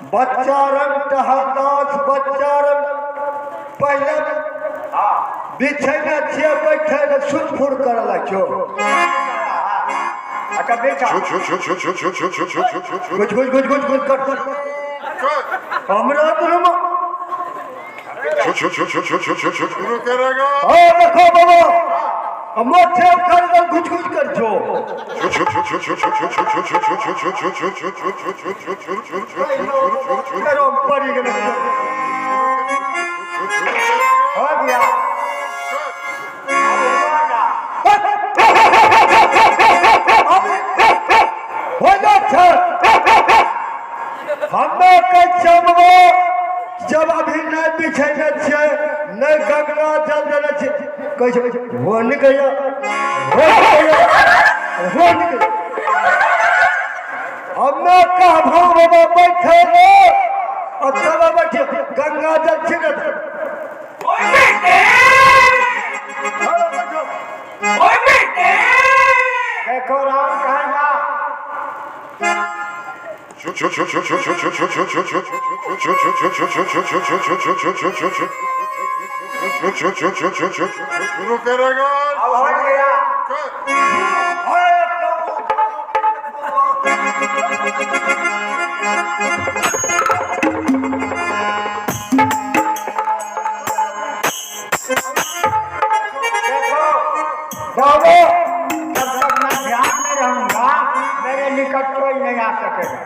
बच्चा रंग टहदास बच्चा रंग पहले बिछैना छिए बैठे ले सुरफुर करे लागियो। अच्छा बेटा गुज कर हमरा तुम शुरू करेगा। हां देखो बाबा मथे कर घुच कर जो करो पड़ी गए हो गया हो जा हमें कचमो जब अभी नहीं बिछेने छे नहीं गंगा जल देने छे कह छे हो नहीं गया हमें कहबो बाबा बैठे रे अतवा बैठे गंगा जल छिड़क ओए बेटे देखो राम कहेगा शुरू करेगा। अब हो गया बाबा जब तक मैं ध्यान में रहूंगा मेरे निकट कोई नहीं आ सकेगा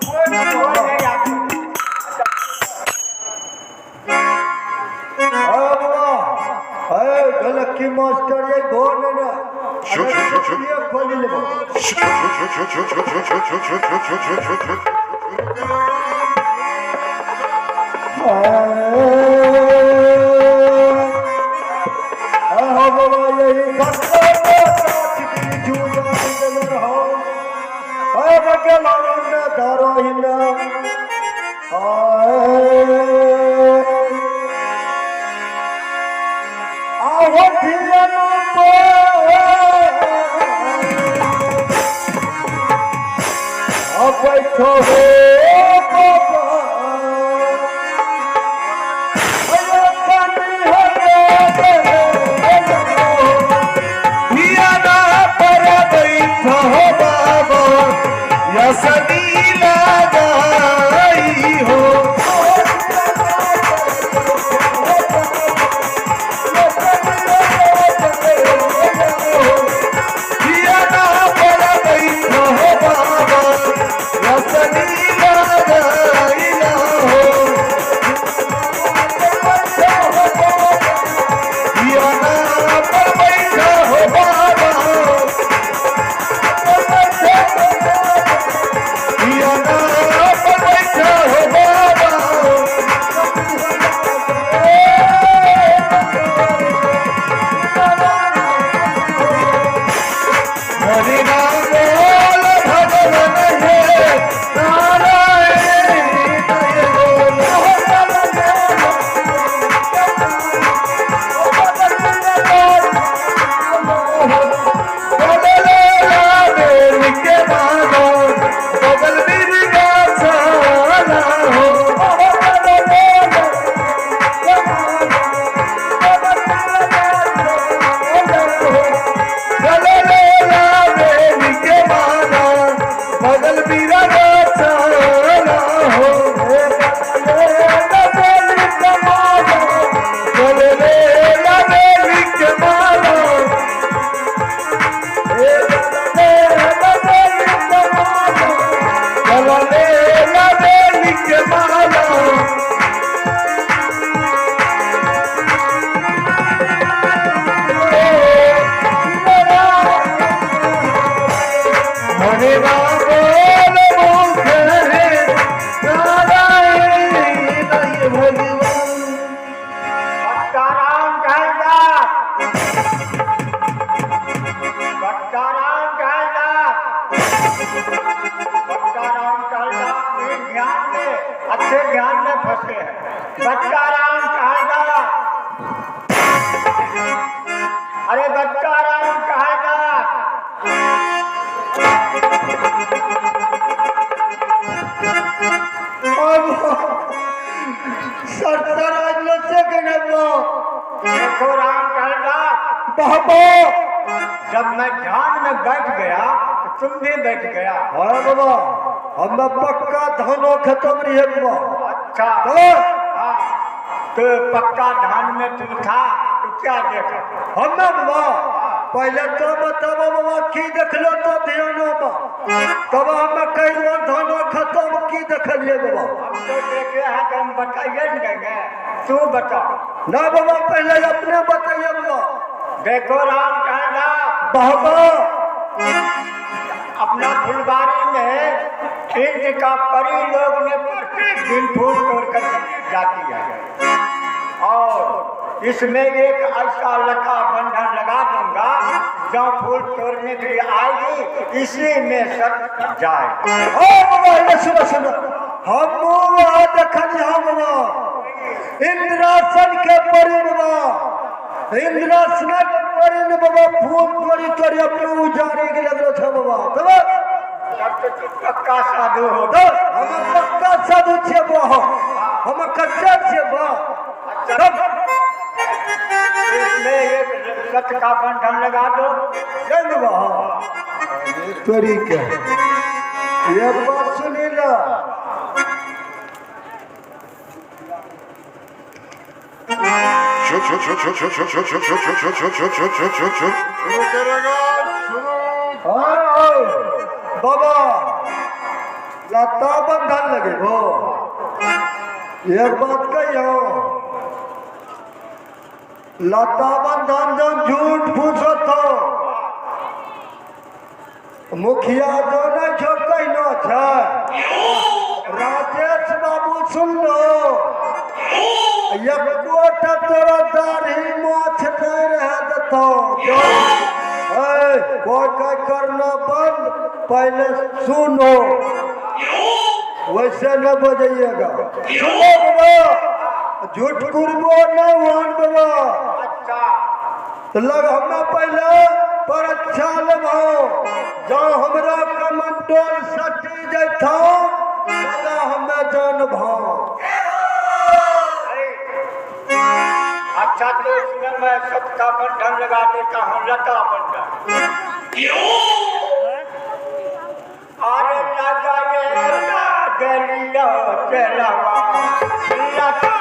कोई नहीं आ ढोलकी मास्टर ये घोर ना ये खोली ले बैठो अच्छे ध्यान में फंसे हैं। बच्चा राम कहेगा, अरे बच्चा राम कहेगा, हम सरसराज लो से गए वो देखो राम कहला बाबा जब मैं ध्यान में बैठ गया तो तुम भी बैठ गया। हाँ बाबा हम पक्का धानो खत्म रही है बाबा। अच्छा तो हाँ, तो पक्का धान में तुम था तो क्या देखा? हम बाबा पहले तो बताओ बाबा की देख लो तो ध्यानो तब हम कई धानो खत्म की देखलिए बाबा। हम तो देखे हैं तो हम बताइए नहीं देंगे, तू बता। ना बाबा पहले अपने बताइए बाबा। देखो राम कहला बाबा अपना फुलबारी में इंद्र का परी लोग ने प्रत्येक दिन फूल तोड़ कर जाती है और इसमें एक ऐसा लका बंधन लगा दूंगा जो फूल तोड़ने के लिए आएगी इसी में सट जाए। ओ बाबा ये सुनो सुनो हम वहाँ देखल हम इंद्रासन के परी बाबा इंद्रासन के परी ने बाबा फूल तोड़ी तोड़ी अपने उजाड़े के लगलो था बाबा। तब तो तू पक्का साधु हो। तो हम पक्का साधु छे बो हम कच्चा छे बो। तब इसमें एक सच का बंधन लगा दो। जय बाबा तोरी के ये बात सुनी ला शुरू करेगा शुरू। हाँ बाबा लता बंधन लगे हो एक बात कहियो लता बंधन जब झूठ पूछत हो मुखिया जो नहीं छोड़ कहलो छै राजेश बाबू सुन लो एक तोरा दाढ़ी माछ नहीं रह देतो कोई कोई करना बंद पहले सुनो वैसे न बजाइएगा सुनो बाबा झूठ कुरबो न वन बाबा लग हमें पहले पर अच्छा लगाओ जो हमरा कमंडोल सटी जैठो सदा हमें जान भाव। अच्छा तो इसमें मैं सबका बंधन लगा देता हूँ लता बंधन। अरे लगा ये गलिया चलावा लता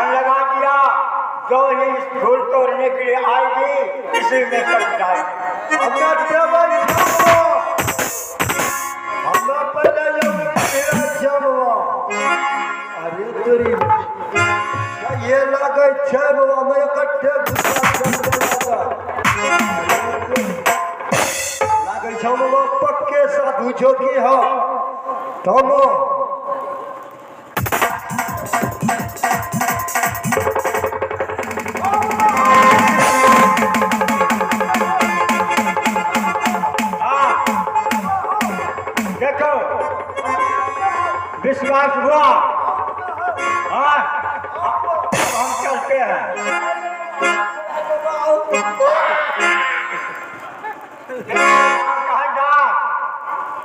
लगा दिया जो ही फूल तोड़ने के लिए आएगी इसी में सब जाए। अरे तोरी ये लगे छह बाबा मैं इकट्ठे लगे छो बाबा पक्के साधु छो की हो तुम देखो विश्वास हुआ। हाँ हम चलते हैं।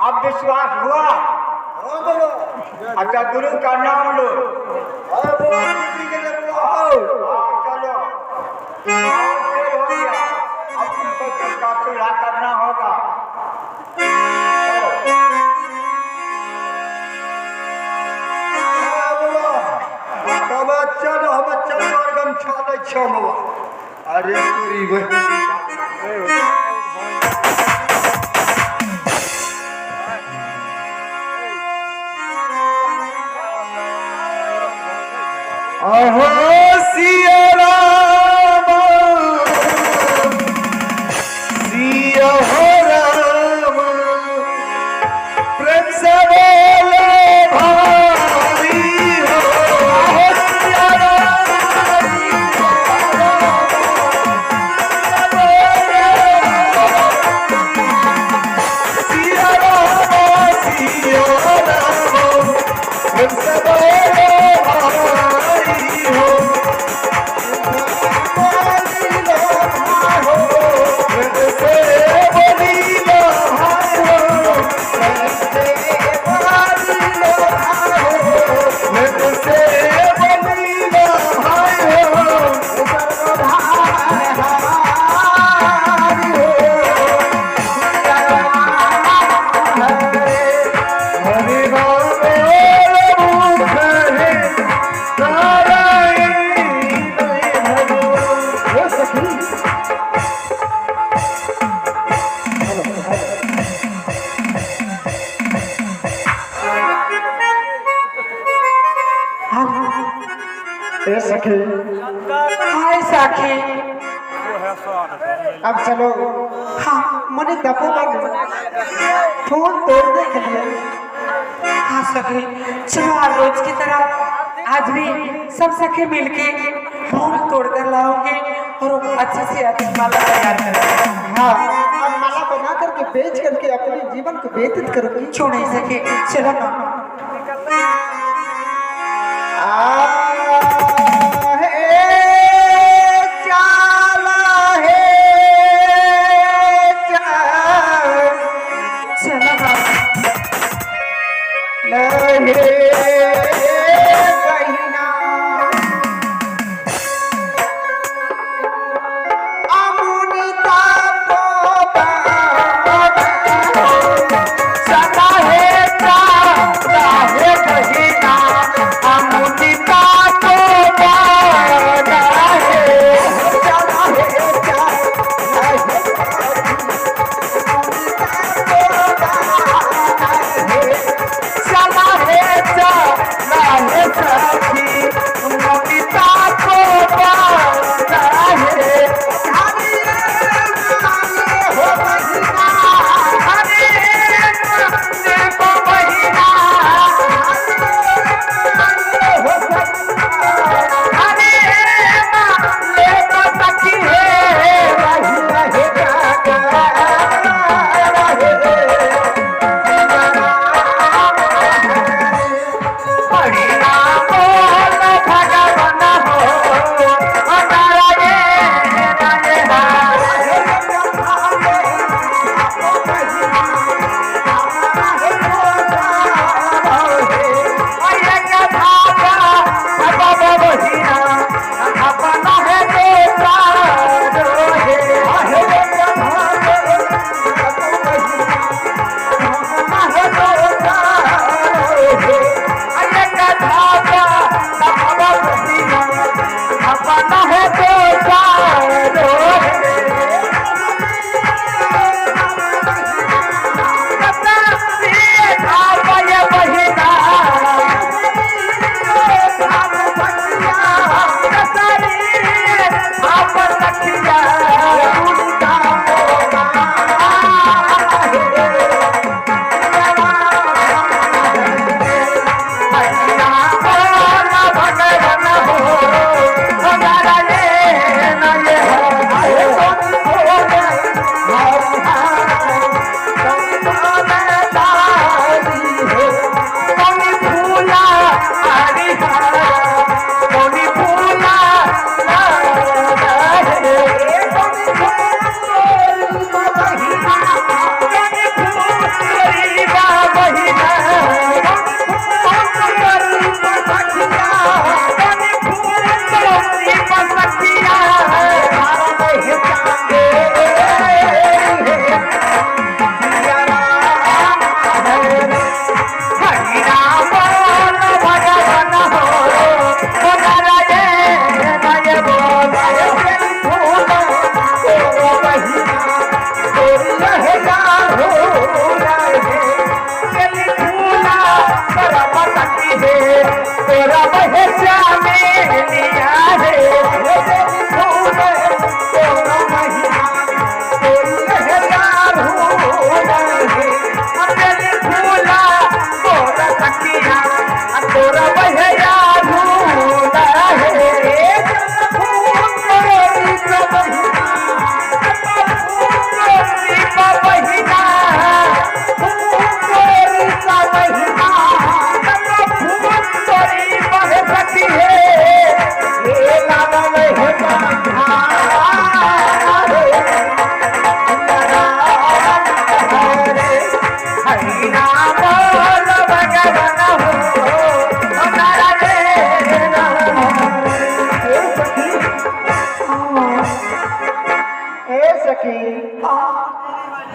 अब विश्वास हुआ। अच्छा गुरु का नाम लो। चलो अब तुमको चक्का चूल्हा करना होगा। अरे पूरी अहो सिया राम सिया हो राम प्रेम से बोलो भाई हो अहो सिया सखी हाय साखी अब चलो हाँ मने दबो फोन तोड़ने के लिए हाँ सखी चलो आज रोज की तरह आज भी सब सखी मिलके फोन तोड़ कर लाओगे और अच्छे से अच्छी माला तैयार करेंगे। हाँ अब माला बना करके बेच करके अपने जीवन को व्यतीत करोगी क्यों नहीं सके चलो ना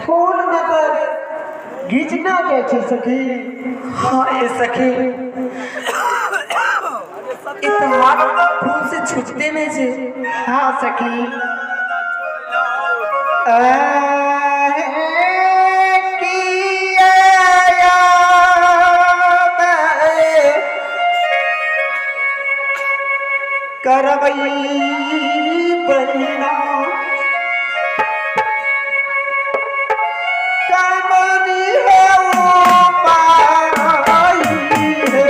फूल नगर घीचना कैसे सखी? हाँ ये सखी इतना फूल से छुटते नहीं जे। हाँ सखी करवई बहिना कामनी है वो पाई है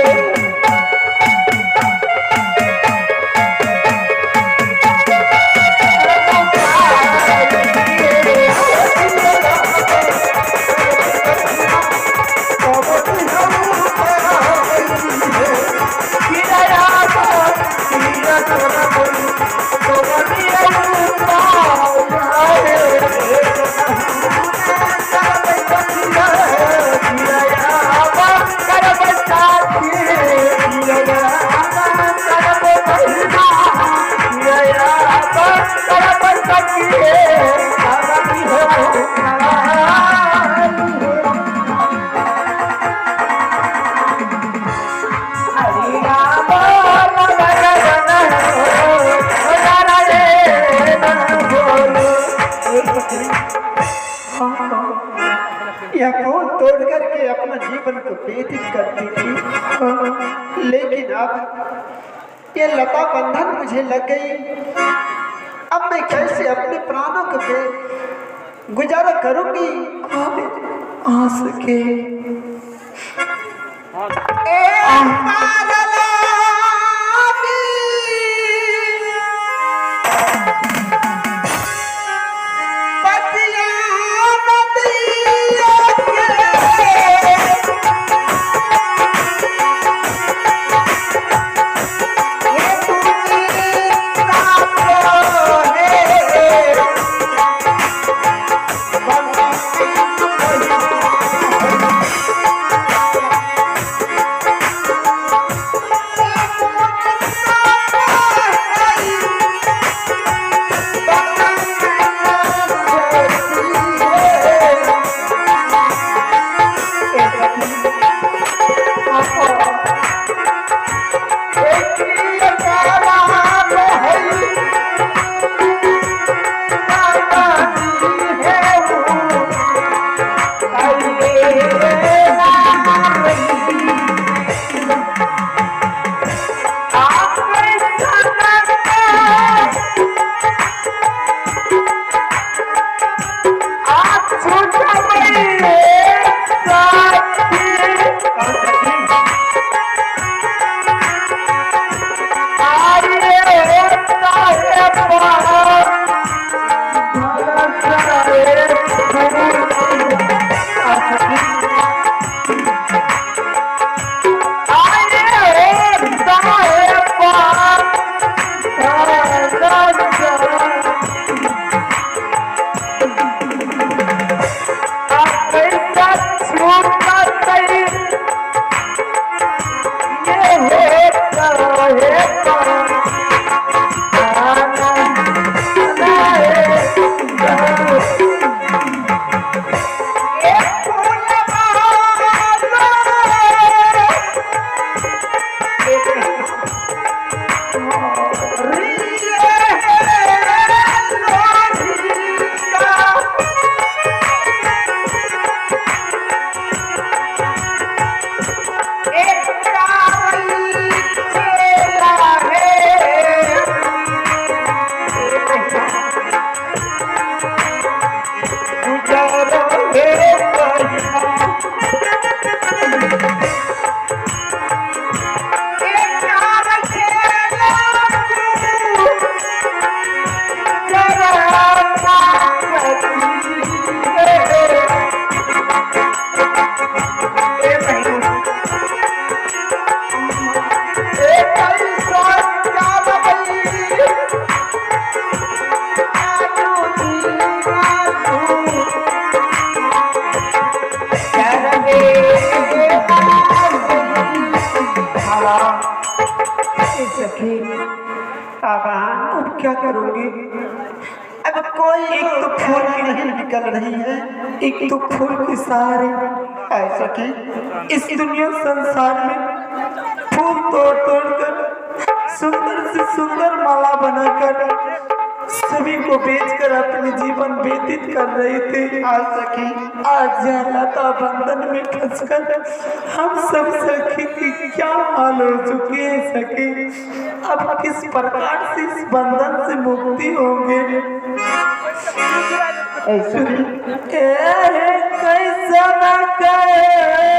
यह फूल तोड़ करके अपना जीवन को व्यतीत करती थी, लेकिन अब ये लता बंधन मुझे लग गई। अब मैं कैसे अपने प्राणों को पे गुजारा करूंगी? आ सके सखी अब क्या करूंगी? अब कोई एक तो फूल की नहीं निकल रही है। एक तो फूल के सहारे ऐसा कि इस दुनिया संसार में फूल तोड़ तोड़ कर सुंदर से सुंदर माला बनाकर सभी को बेचकर अपने जीवन व्यतीत कर रहे थे। आज लता बंधन में फंसकर हम सब सखी की क्या हाल हो चुकी है सखी। अब किस प्रकार से इस बंधन से मुक्ति होंगे? कैसा न कहे